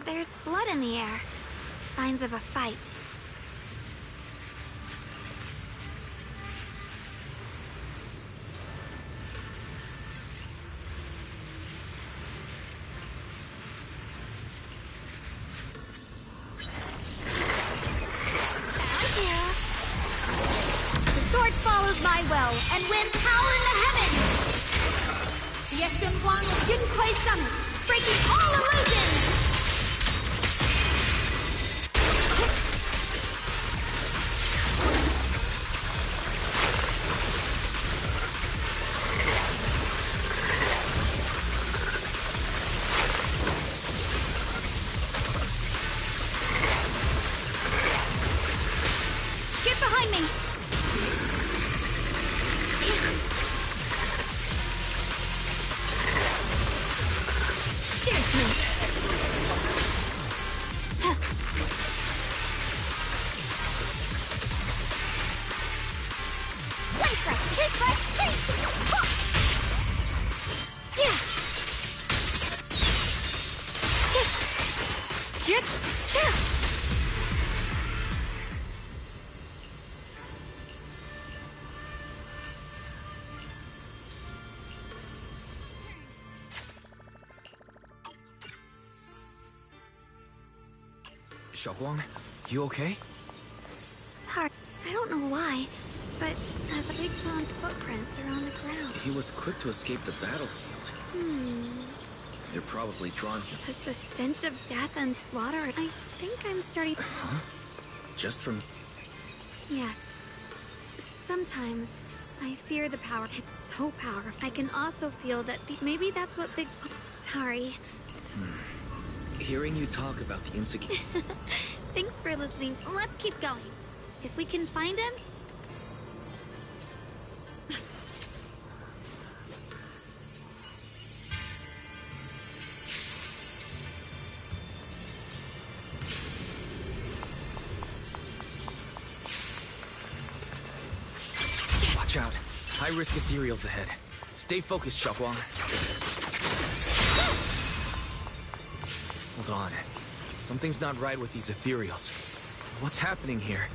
There's blood in the air. Signs of a fight. The sword follows my will and wins power in the heavens! The Estimbuang of Yunquei Summit, breaking all illusions! Xiaoguang, you okay? Sorry, I don't know why, but there's big bones footprints around the ground. He was quick to escape the battlefield. They're probably drawn here. Does the stench of death and slaughter? I think I'm starting... Huh? Just from... Yes. Sometimes I fear the power. It's so powerful. I can also feel that maybe that's what big... Sorry. Hearing you talk about the insecurity... Thanks for listening. Let's keep going. If we can find him... Watch out. High-risk ethereals ahead. Stay focused, Xiaoguang. Hold on. Something's not right with these ethereals. What's happening here?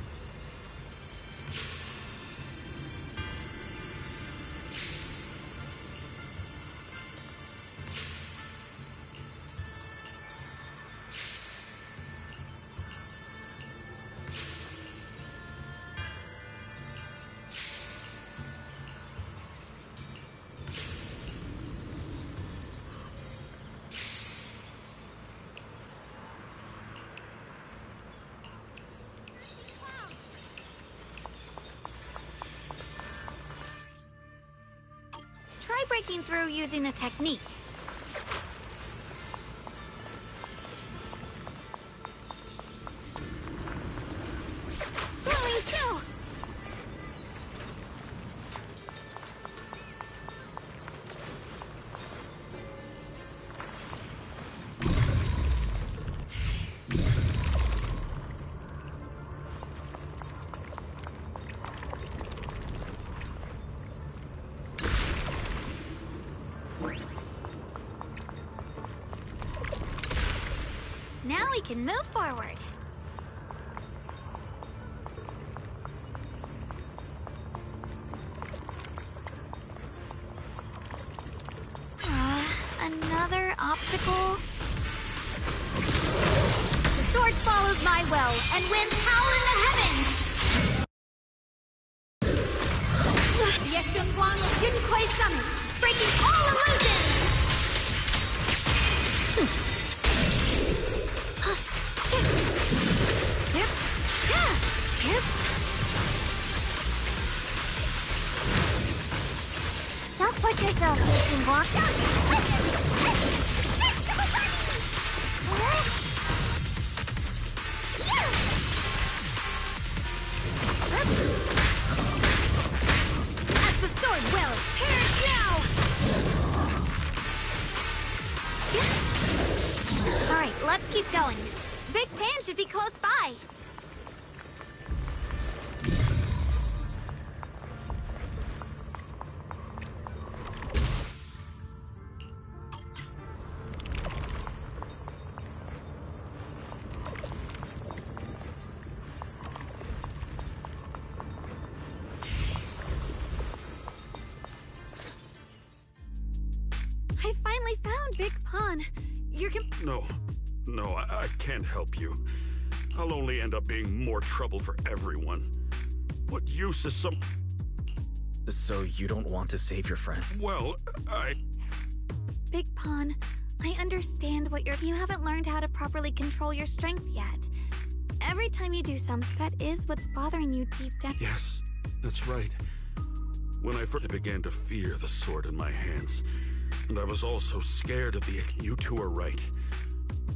Try breaking through using a technique. Slowly still! Now we can move forward. Another obstacle? The sword follows my will, and winds howl in the heavens! The Yeshunguang of Yunkui Summit, breaking all illusions! Yep. Yeah. Yep. Don't push yourself, Yeshunguang. As the sword wills, perish now! Alright, let's keep going. Big Pan should be close by. I finally found Big Pond. No, I can't help you. I'll only end up being more trouble for everyone. What use is some... So you don't want to save your friend? Well, Big Pond, I understand what you haven't learned how to properly control your strength yet. Every time you do something, that is what's bothering you deep down. Yes, that's right. When I first began to fear the sword in my hands, and I was also scared of the... You two are right.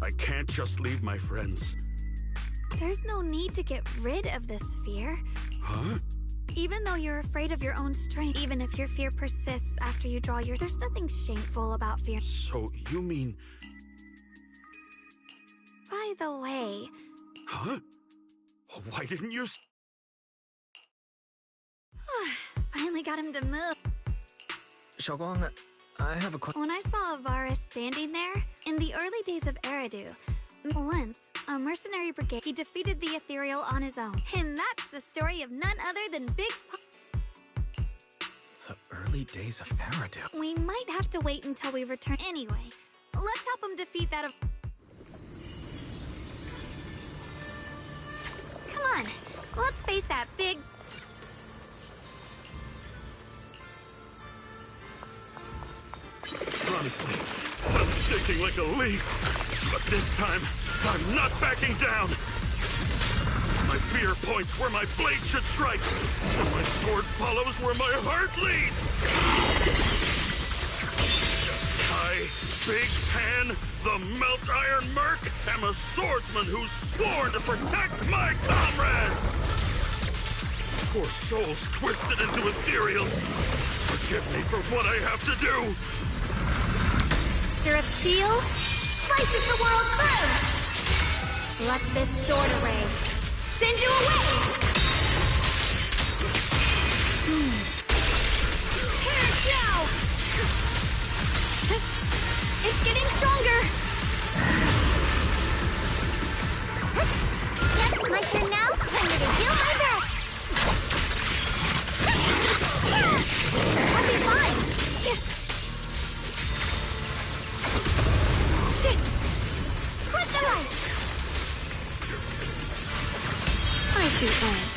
I can't just leave my friends. There's no need to get rid of this fear. Huh? Even though you're afraid of your own strength, even if your fear persists after you draw your... There's nothing shameful about fear. So, you mean... By the way... Huh? Why didn't you... Finally got him to move. Xiaoguang, I have a question. When I saw Avaris standing there, in the early days of Eridu, once, a mercenary brigade, he defeated the Ethereal on his own. And that's the story of none other than Big Pond. The early days of Eridu. We might have to wait until we return anyway. Let's help him defeat that... Come on, let's face that big... Honestly, I'm shaking like a leaf. But this time, I'm not backing down. My fear points where my blade should strike, and my sword follows where my heart leads. I, Big Pan, the Melt Iron Merc, am a swordsman who's sworn to protect my comrades. Poor souls twisted into ethereals. Forgive me for what I have to do. Master of Steel, slices the world through! Let this sword array send you away! Perish now! It's getting stronger! Yep, my turn now. I'm gonna do my best! I'll be fine! Quit the light! I see orange.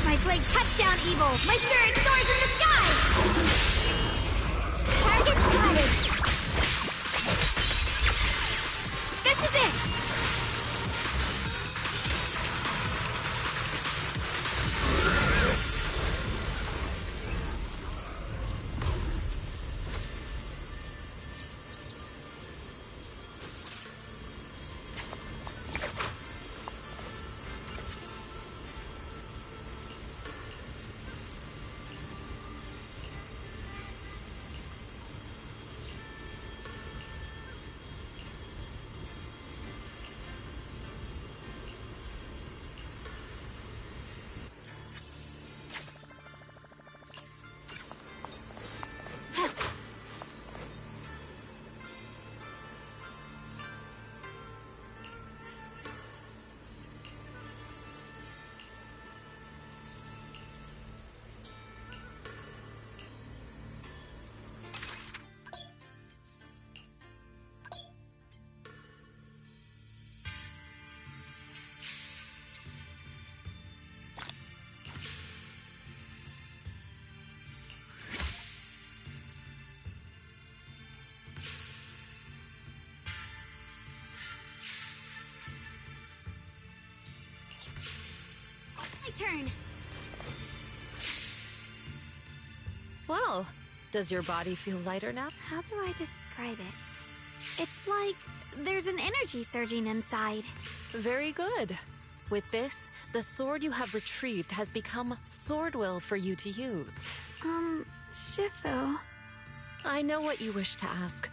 My blade cuts down evil! My spirit soars in the sky! Target spotted! This is it! turn. Well, does your body feel lighter now? How do I describe it? It's like there's an energy surging inside. Very good. With this, the sword you have retrieved has become sword will for you to use. Shifu. I know what you wish to ask.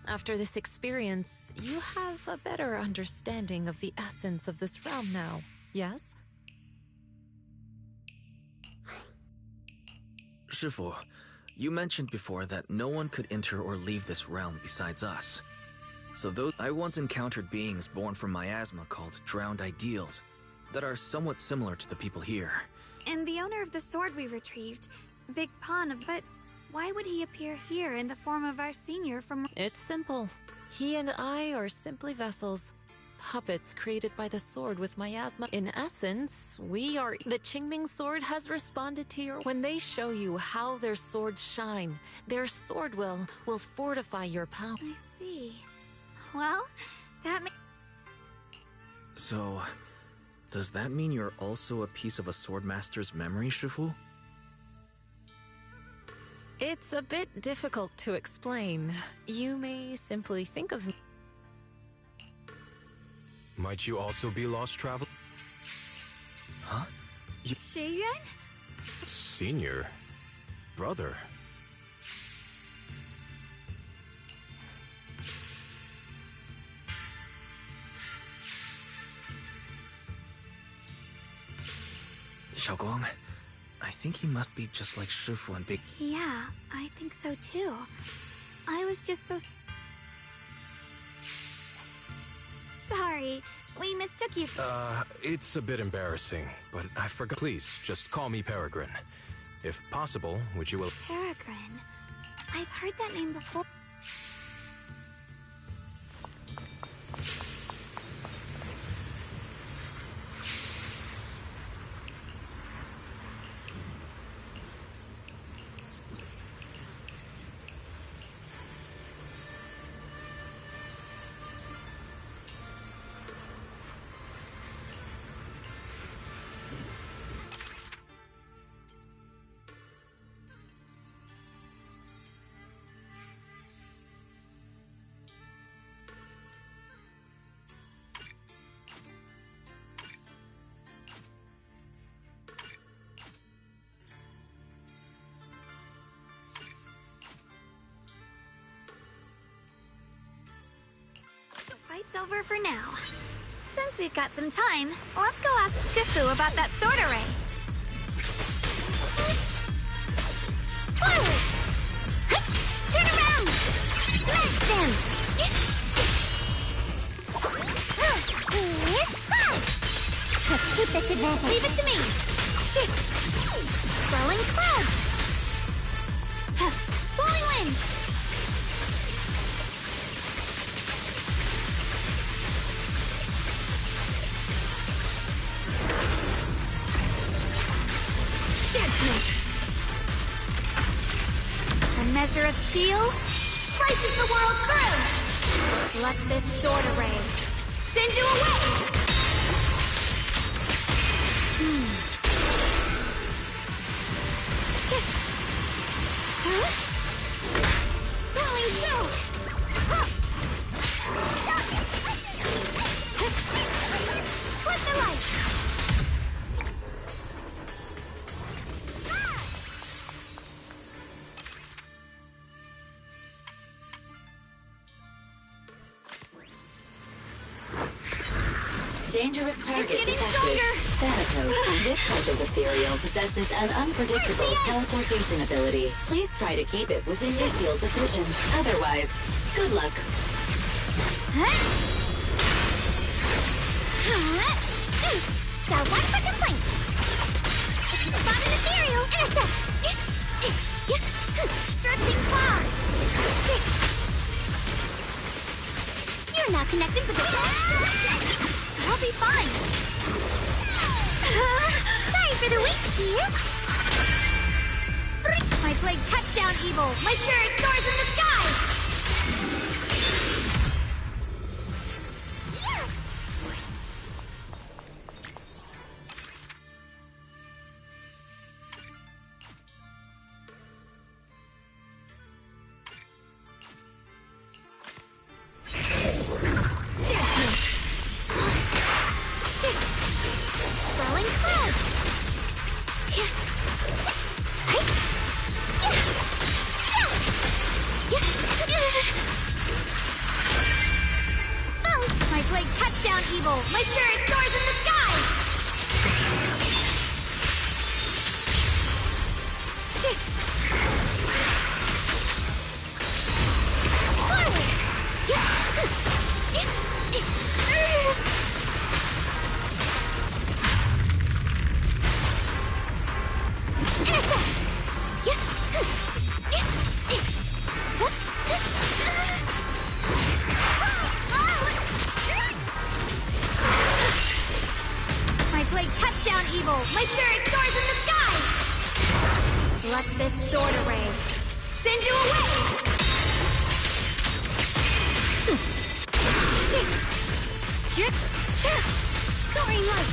After this experience, you have a better understanding of the essence of this realm now, yes? Shifu, you mentioned before that no one could enter or leave this realm besides us. So though I once encountered beings born from miasma called drowned ideals that are somewhat similar to the people here. And the owner of the sword we retrieved, Big Pon, but why would he appear here in the form of our senior from... It's simple. He and I are simply vessels. Puppets created by the sword with miasma. In essence, we are... The Qingming sword has responded to your... When they show you how their swords shine, their sword will fortify your power. I see. Well, that So, does that mean you're also a piece of a swordmaster's memory, Shifu? It's a bit difficult to explain. You may simply think of me. Might you also be lost travel? Huh? Shiyuan? Senior? Brother? Xiaoguang, I think he must be just like Shifu and Big... Yeah, I think so too. I was just so... Sorry, we mistook you. It's a bit embarrassing, but I forgot. Please, just call me Peregrine. If possible, would you... Peregrine? I've heard that name before. Fight's over for now. Since we've got some time, let's go ask Shifu about that sword array. Forward! Turn around! Smash them! Let's keep this advantage. Leave it to me! Swirling clouds! Blowing wind! A measure of steel slices the world through. Let this sword array send you away. Swirling snow. Twist the light. Dangerous target It's getting detected. stronger. Thanatos. This type of ethereal possesses an unpredictable teleportation ability. Please try to keep it within your field of vision. Otherwise, good luck. Got one for complaints. If you spot an ethereal, intercept. Drifting cloud. You're now connected with the... I'll be fine. Sorry for the wait, dear. My blade cuts down evil. My spirit soars in the sky. Swirling cloud! Boom! My blade cuts down evil! My spirit soars in the sky! My blade cuts down evil! My spirit soars in the sky! Let this sword array send you away! Soaring light!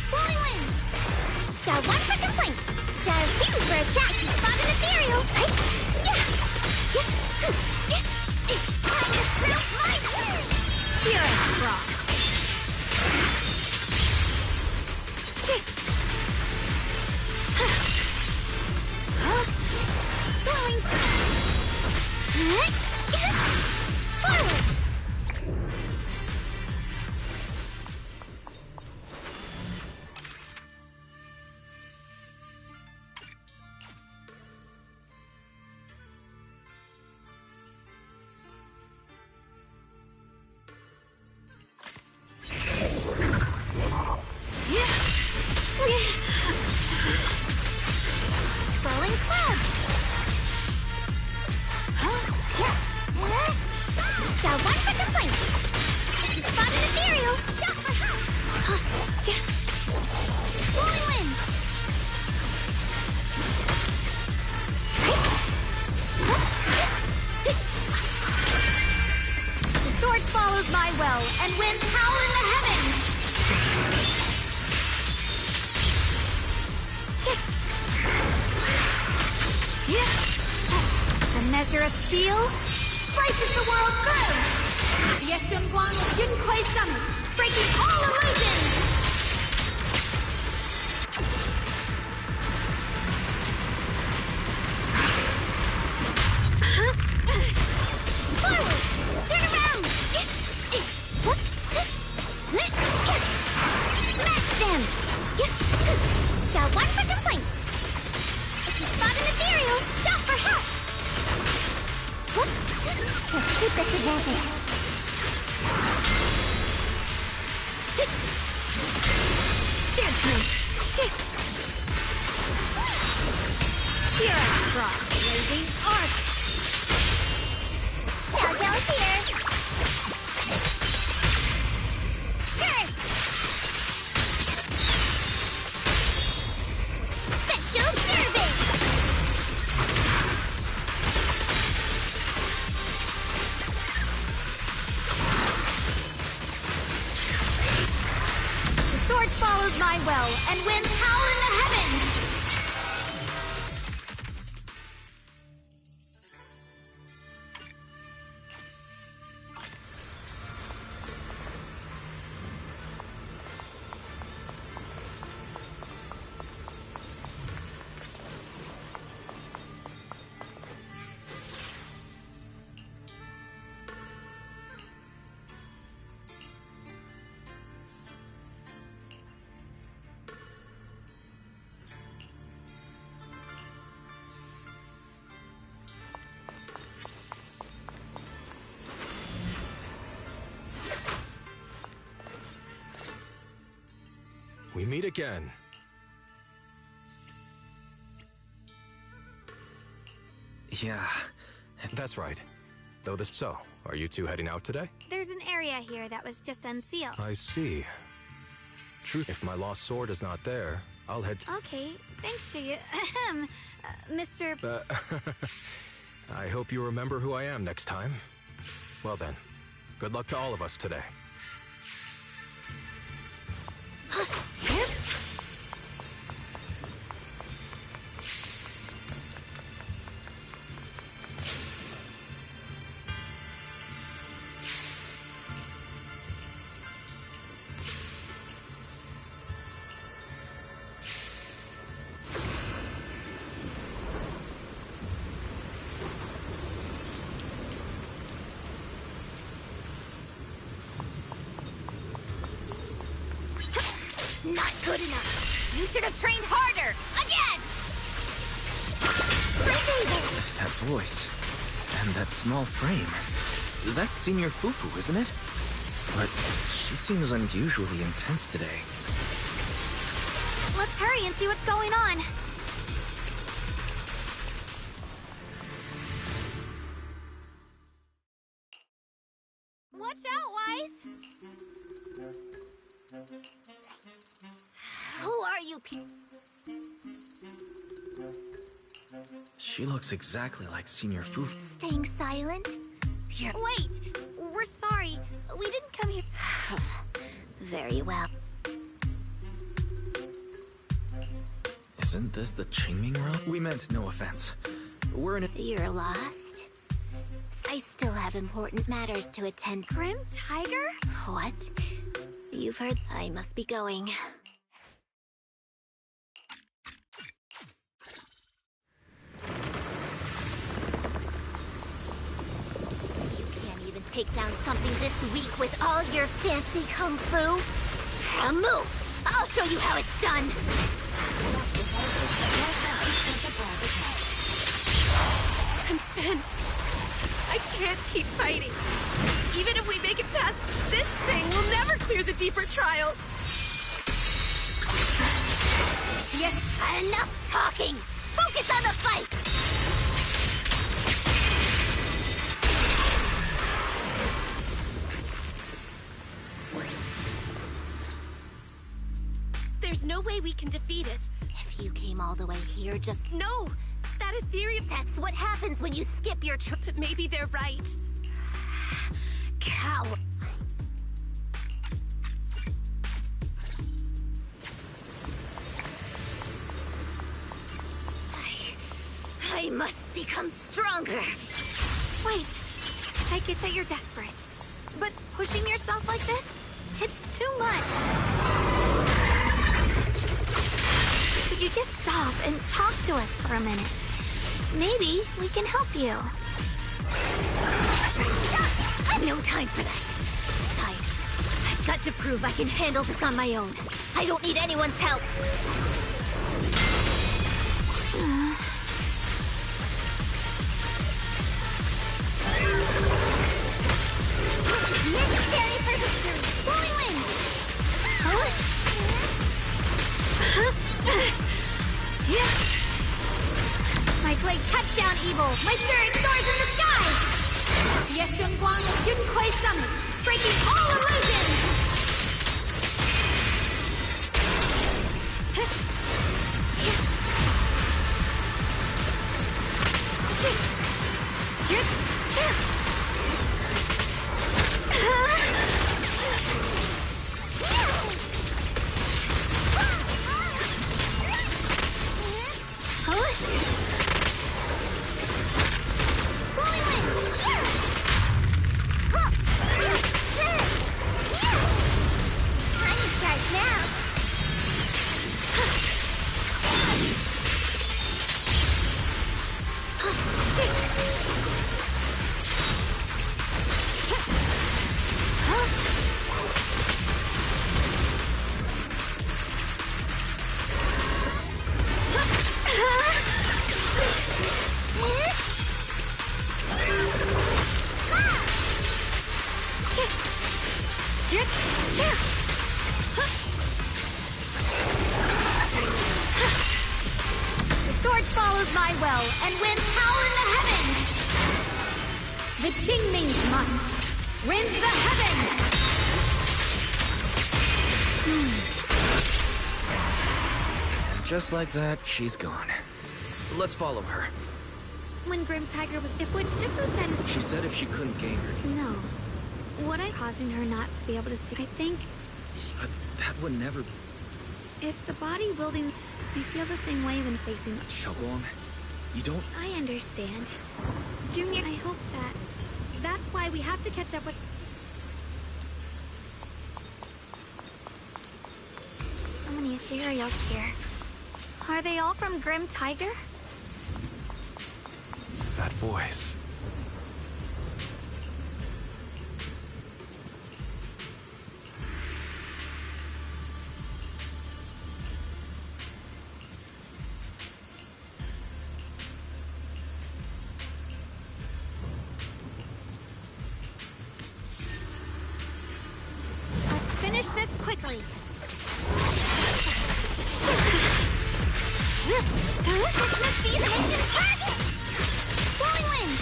Flowing wind! Star 1 for complaints! Star 2 for a chat to spot an ethereal! Time to prove my worth! You're a frog! Flowing forward! Swirling cloud! Star 1 for complaints! Spot an ethereal! Shot for help! Flowing wind! The sword follows my well, and winds howl in the heavens! The measure of steel slices the world through. Yeshunguang Yunquai Summit, breaking all illusions. Forward, turn around. Smash them. Star 1 for complaints. Spot an ethereal, shout for help! Let's keep this advantage. Judgment! You're a frog, blazing arc! Xiaojiao's here! Turn! Special service! The sword follows my well, and winds howl in the heavens! We meet again. Yeah. That's right. Though this... So, are you two heading out today? There's an area here that was just unsealed. I see. Truth, if my lost sword is not there, I'll head to... Okay, thanks, Shiyu. Mr. I hope you remember who I am next time. Well then, good luck to all of us today. Not good enough. You should have trained harder. Again! That voice. And that small frame. That's Senior Fufu, isn't it? But she seems unusually intense today. Let's hurry and see what's going on. Watch out, Wise! Who are you She looks exactly like Senior Fufu. Staying silent? Wait! We're sorry. We didn't come here... Very well. Isn't this the Qingming realm? We meant no offense. We're in a... You're lost? I still have important matters to attend. Grim Tiger? What? You've heard... I must be going. You can't even take down something this weak with all your fancy kung fu. Now move! I'll show you how it's done! I'm spent. I can't keep fighting. Even if we make it past this thing, we'll never clear the deeper trials. Yes, enough talking! Focus on the fight! There's no way we can defeat it. If you came all the way here, just... No! That ethereum... That's what happens when you skip your trip. But maybe they're right. Cow. I must become stronger. Wait. I get that you're desperate. But pushing yourself like this? It's too much. Could you just stop and talk to us for a minute? Maybe we can help you. No time for that. Besides, I've got to prove I can handle this on my own. I don't need anyone's help. Necessary for history. Blowing wind. My blade cuts down evil. My spirit soars in the sky. Yeshun Guang Yun Kuei Summit, breaking all illusions. The Qingming's might rends the heavens! And just like that, she's gone. Let's follow her. When Grim Tiger was... If what Shifu said is... She said if she couldn't gain her... No. What I'm causing her not to be able to see... I think... But that would never... If the body wielding... I feel the same way when facing... Shogong, you don't... I understand. Junior, I hope that... That's why we have to catch up with... So many ethereals here. Are they all from Grim Tiger? That voice. quickly. This must be the mission's target! Flowing wind!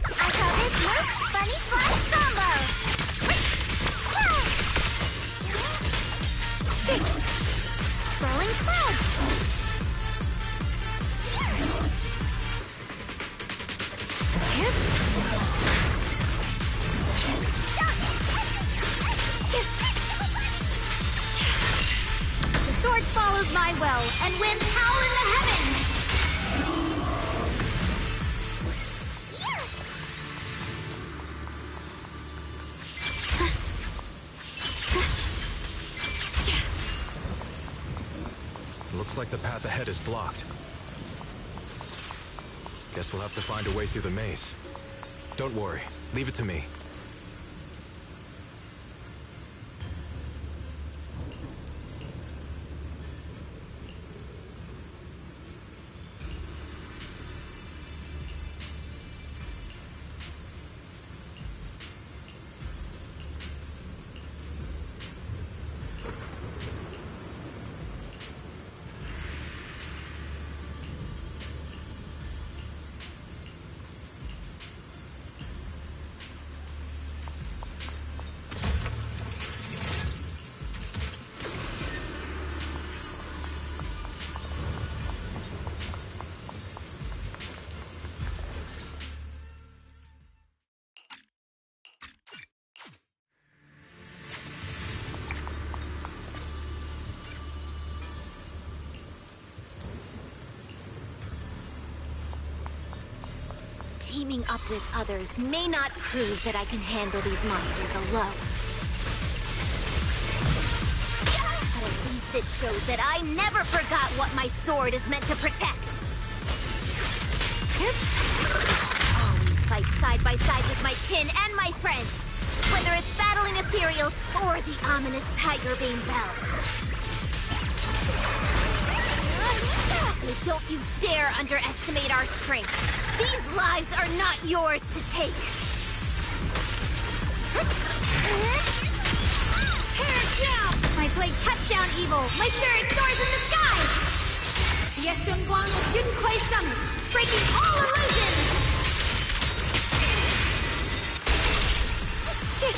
I call this move Bunny Flash Combo! Rolling cloud! The sword follows my will, and winds howl in the heavens! Looks like the path ahead is blocked. Guess we'll have to find a way through the maze. Don't worry, leave it to me. Teaming up with others may not prove that I can handle these monsters alone. But at least it shows that I never forgot what my sword is meant to protect. Always fight side by side with my kin and my friends, whether it's battling ethereals or the ominous Tiger Bane Bell. So don't you dare underestimate our strength. These lives are not yours to take. Tear it down! My blade cuts down evil. My spirit soars in the sky! Yeshungguang of Yunquai Summit, breaking all illusions! Shit!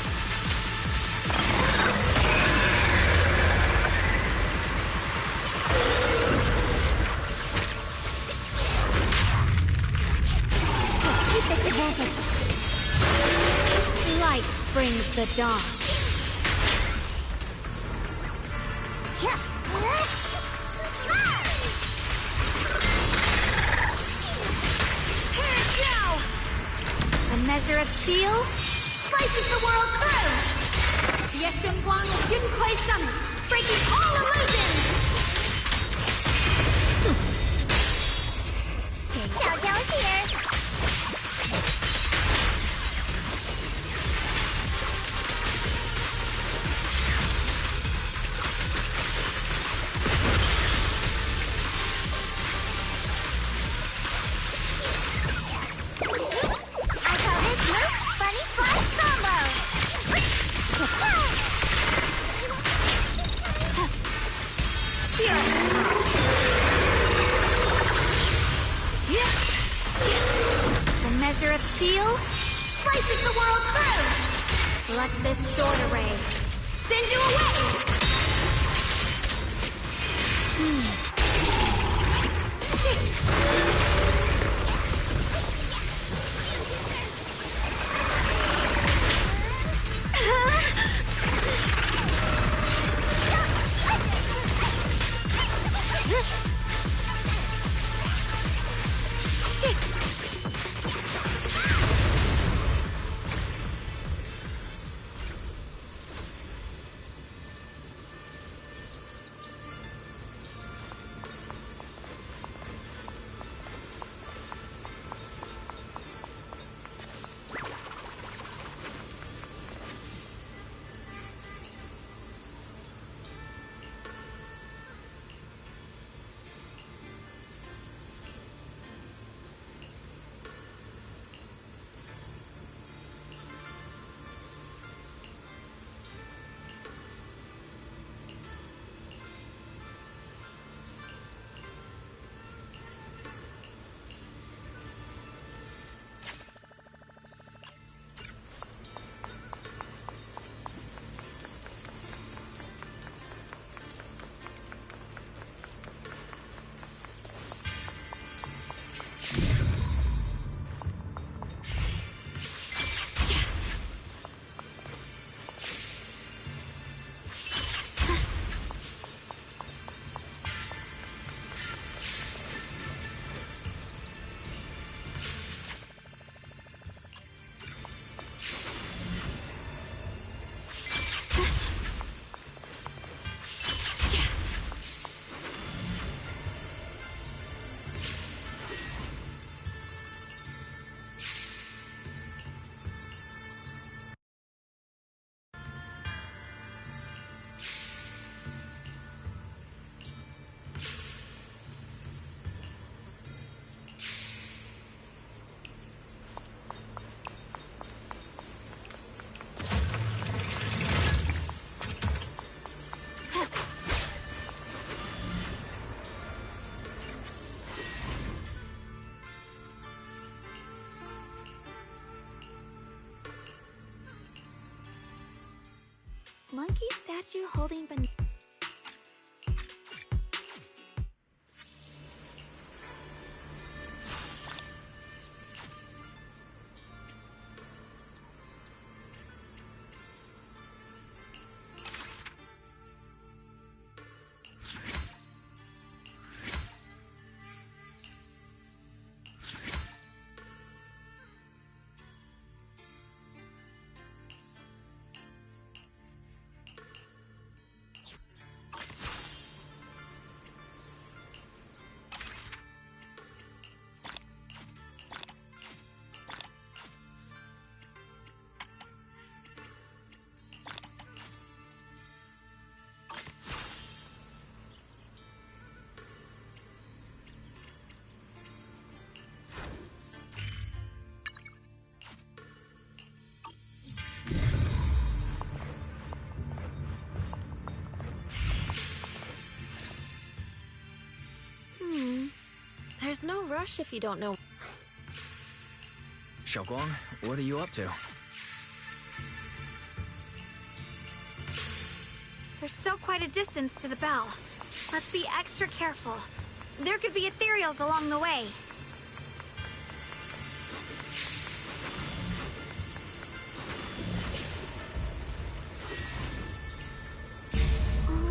Disadvantage. Light brings the dawn. Here go! A measure of steel slices the world through. Yeshungguang of Yunquai Summit, breaking all illusions. Xiaojiao's here. The measure of steel slices the world through. Let this sword array send you away. Monkey statue holding banana. There's no rush if you don't know. Xiaoguang, what are you up to? There's still quite a distance to the bell. Let's be extra careful. There could be ethereals along the way.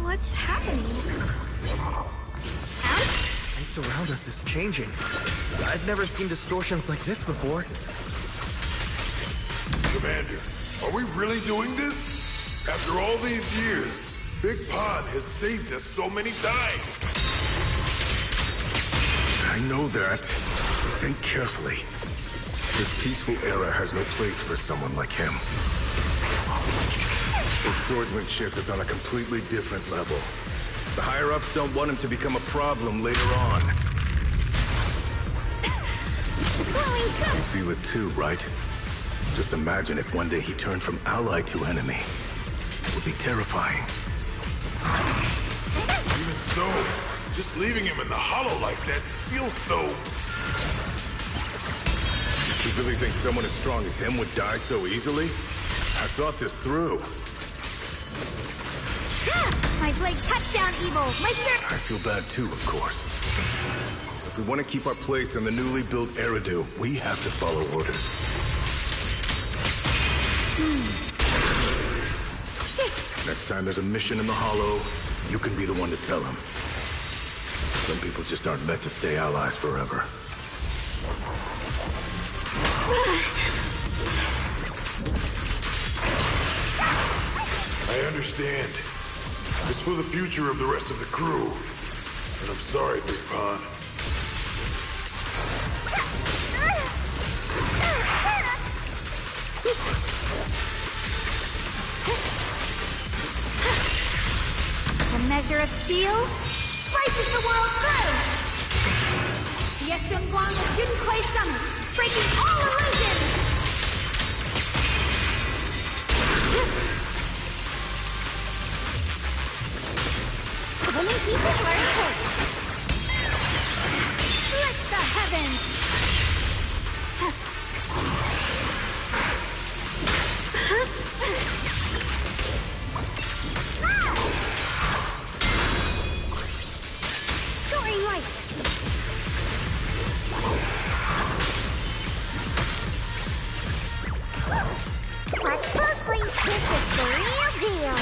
What's happening? Space around us is changing. I've never seen distortions like this before. Commander, are we really doing this? After all these years, Big Pond has saved us so many times. I know that. Think carefully. This peaceful era has no place for someone like him. His swordsmanship is on a completely different level. The higher-ups don't want him to become a problem later on. You feel it too, right? Just imagine if one day he turned from ally to enemy. It would be terrifying. Even so, just leaving him in the hollow like that feels so... You really think someone as strong as him would die so easily? I thought this through. My blade cuts down evil. My spirit. I feel bad too, of course. If we want to keep our place in the newly built Eridu, we have to follow orders. Next time there's a mission in the Hollow, you can be the one to tell them. Some people just aren't meant to stay allies forever. I understand. It's for the future of the rest of the crew. And I'm sorry, Big Pond. A measure of steel slices the world through. Yes, Zenless didn't play summon, breaking all illusions. Winning people are important. Split the heavens. Soaring light. Watch closely. This is the real deal.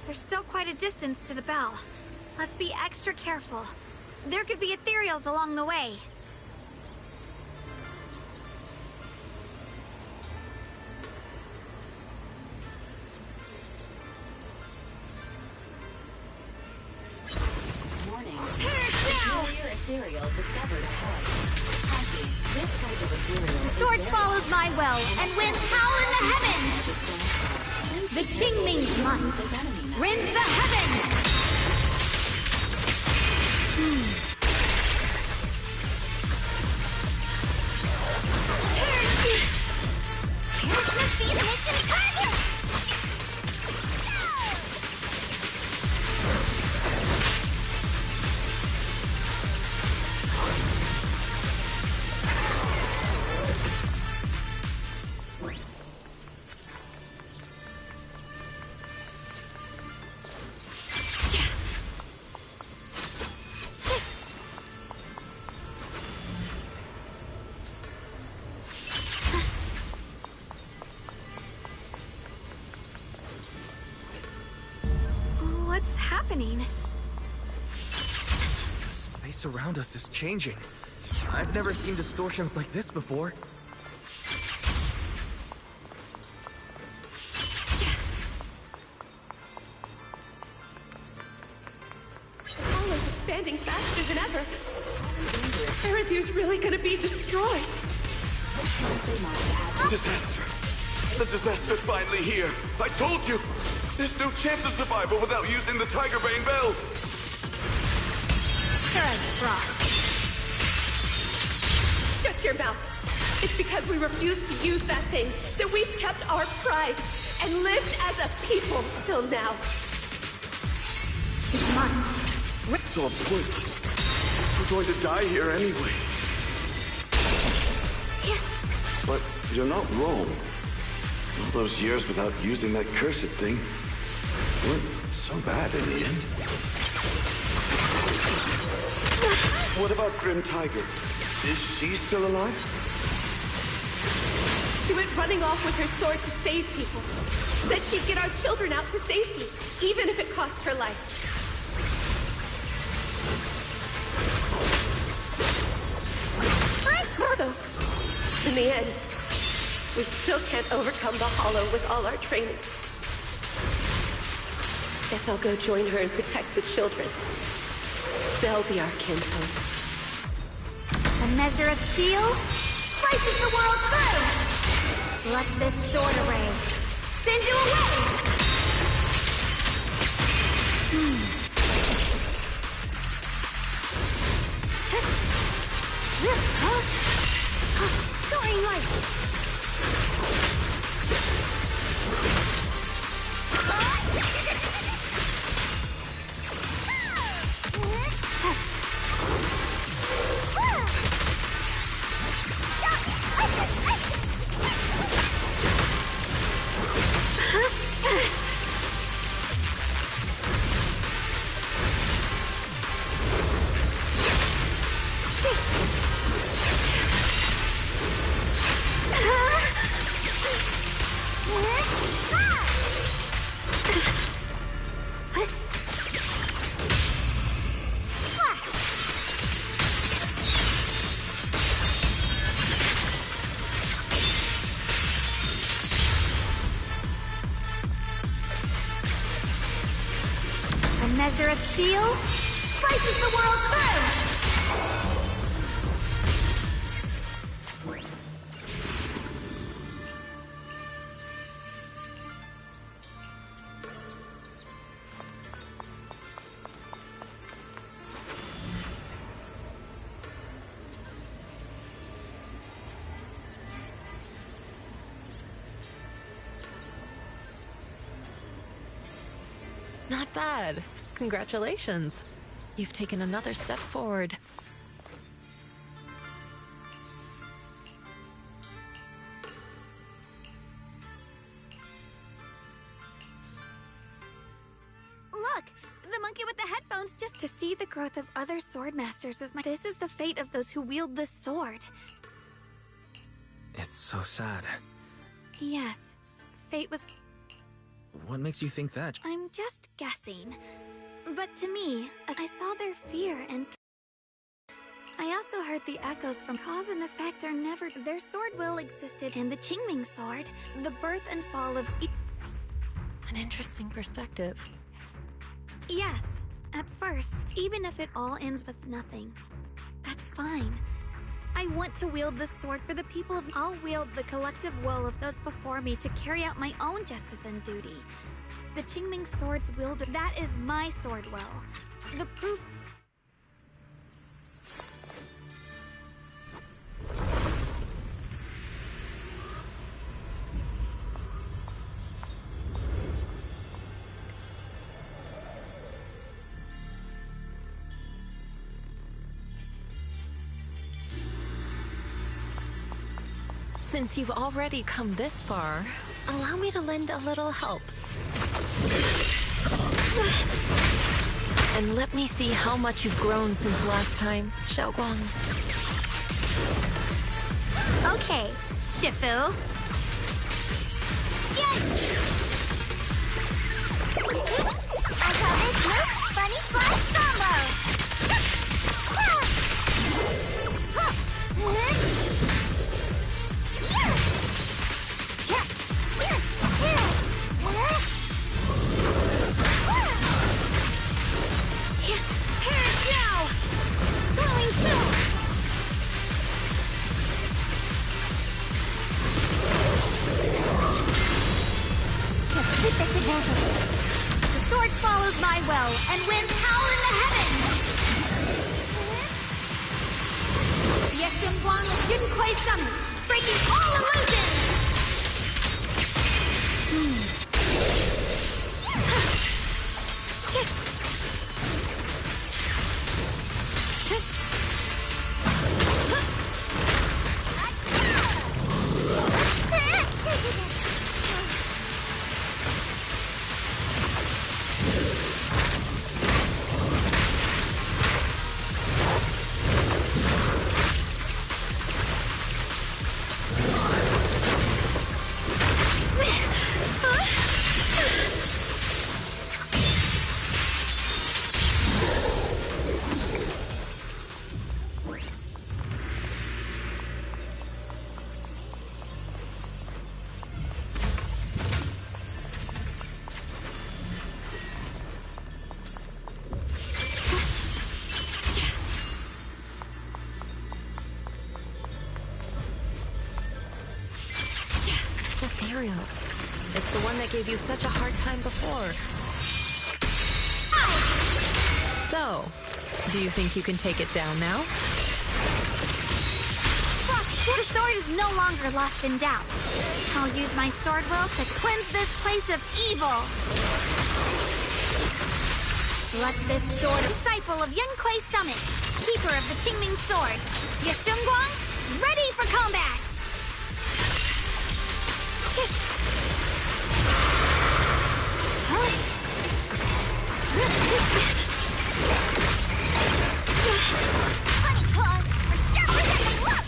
There's still quite a distance to the bell. Let's be extra careful. There could be ethereals along the way. Warning. Perish now! Superior ethereal discovered ahead. Happy, this type of ethereal The is sword very follows my will, and winds howl in the heavens! The Qingming's might rends the heavens! Here's the speed mission target! What's happening? The space around us is changing. I've never seen distortions like this before. Holo's expanding faster than ever. Eridu's really gonna be destroyed. Disaster! The disaster's finally here! I told you! There's no chance of survival without using the Tiger Bane Bell! Good frost. Shut your mouth. It's because we refuse to use that thing that we've kept our pride and lived as a people till now. It's mine. It's all pointless. We're going to die here anyway. Yes. But you're not wrong. All those years without using that cursed thing weren't so bad in the end. What about Grim Tiger? Is she still alive? She went running off with her sword to save people. Said she'd get our children out to safety, even if it cost her life. Though, in the end, we still can't overcome the Hollow with all our training. Guess I'll go join her and protect the children. They'll be our kinfolk. A measure of steel slices the world through. Let this sword array send you away. Soaring light. A measure of steel slices the world through. Not bad. Congratulations. You've taken another step forward. Look! The monkey with the headphones just to see the growth of other sword masters with my— This is the fate of those who wield this sword. It's so sad. Yes. Fate was— What makes you think that? I'm just guessing. But to me, I saw their fear and... I also heard the echoes from cause and effect are never... Their sword will existed in the Qingming sword, the birth and fall of... An interesting perspective. Yes, at first, even if it all ends with nothing. fine. I want to wield this sword for the people of... I'll wield the collective will of those before me to carry out my own justice and duty. The Qingming sword's wielder... That is my sword will. The proof... Since you've already come this far, allow me to lend a little help. And let me see how much you've grown since last time, Xiaoguang. Okay, Shifu. Yes! I call this move Bunny Flash Combo! The sword follows my will and wins power in the heavens! The Xingguang of Yunquai Summit, breaking all illusions! It's the one that gave you such a hard time before. So, do you think you can take it down now? The sword is no longer lost in doubt. I'll use my sword will to cleanse this place of evil. Let this sword, disciple of Yunquai Summit, keeper of the Qingming sword, Yeshunguang, ready for combat! Funny claws for sure presenting luck!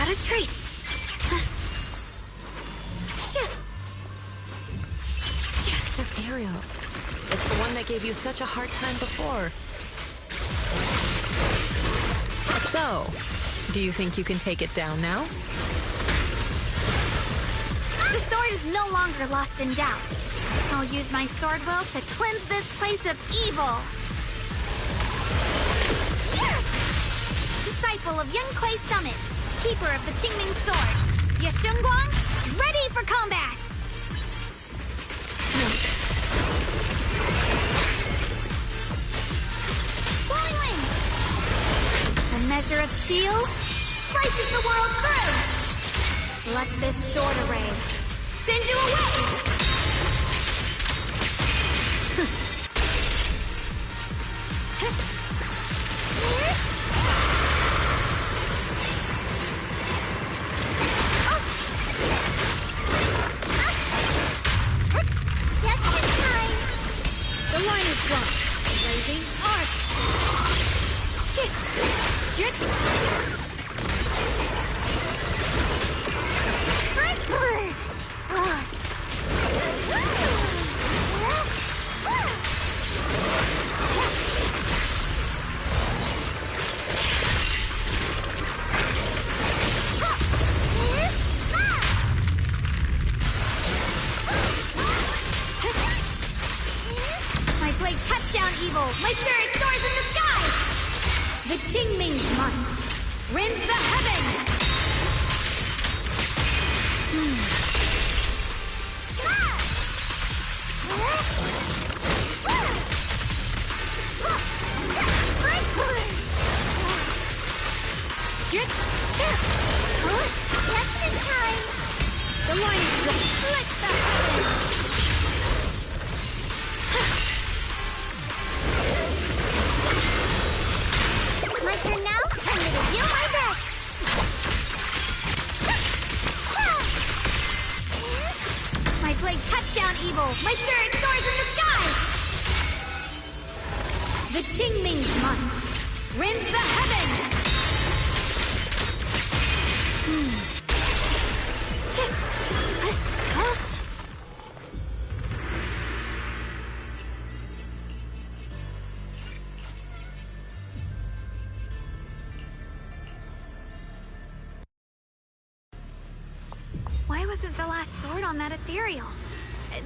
Without a trace. This ethereal. It's the one that gave you such a hard time before. So, do you think you can take it down now? The sword is no longer lost in doubt. I'll use my sword will to cleanse this place of evil. Disciple of Yunquei Summit, keeper of the Qingming sword, Yashunguang, ready for combat! Flowing wings! A measure of steel slices the world through! Let this sword array send you away! My spirit soars in the sky! The Qingming's might rends the heavens! Just in time! The line is split the heavens! My turn now? I'm gonna do my best! My blade cuts down evil! My spirit soars in the sky! The Qingming's might rends the heavens! Why wasn't the last sword on that ethereal?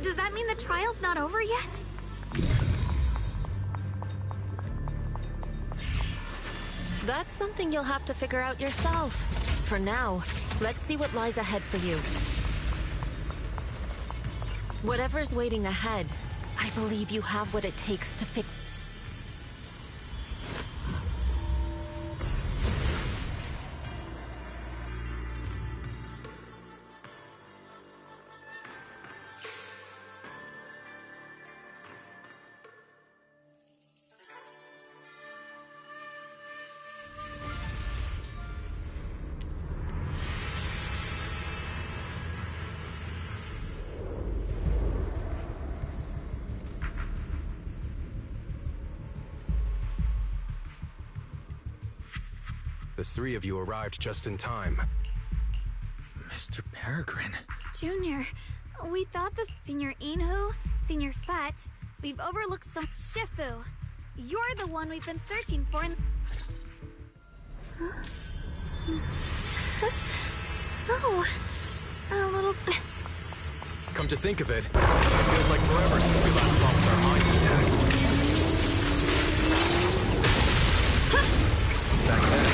Does that mean the trial's not over yet? That's something you'll have to figure out yourself. For now, let's see what lies ahead for you. Whatever's waiting ahead, I believe you have what it takes to fix. The three of you arrived just in time. Mr. Peregrine. Junior, we thought the Senior Inhu, Senior Fett, we've overlooked some Shifu. You're the one we've been searching for in... Oh, a little... Come to think of it, it feels like forever since we last fought with our minds intact. Back then,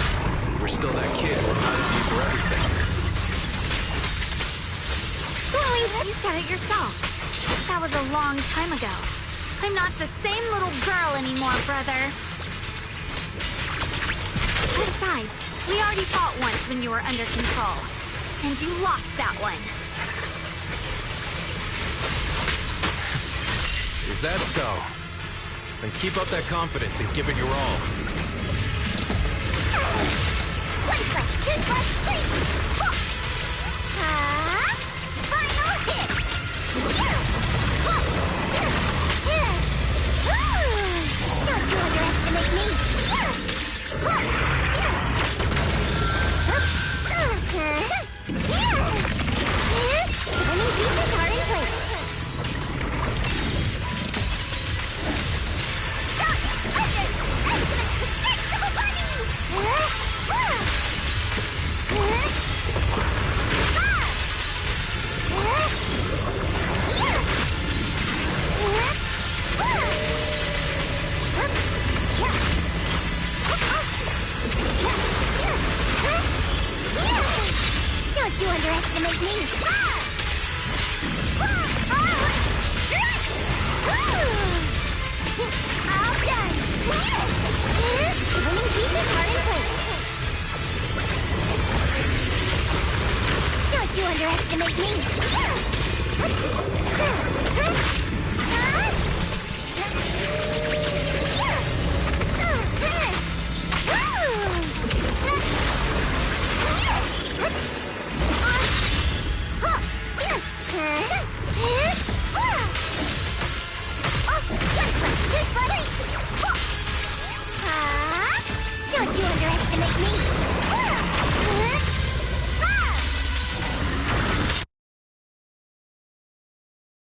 you were still that kid who asked me for everything. You said it yourself. That was a long time ago. I'm not the same little girl anymore, brother. Besides, we already fought once when you were under control. And you lost that one. Is that so? Then keep up that confidence and give it your all. 1 plus 2 plus 3! Final hit! Don't you underestimate me! underestimate me. All done. Winning pieces are in place. Don't you underestimate me.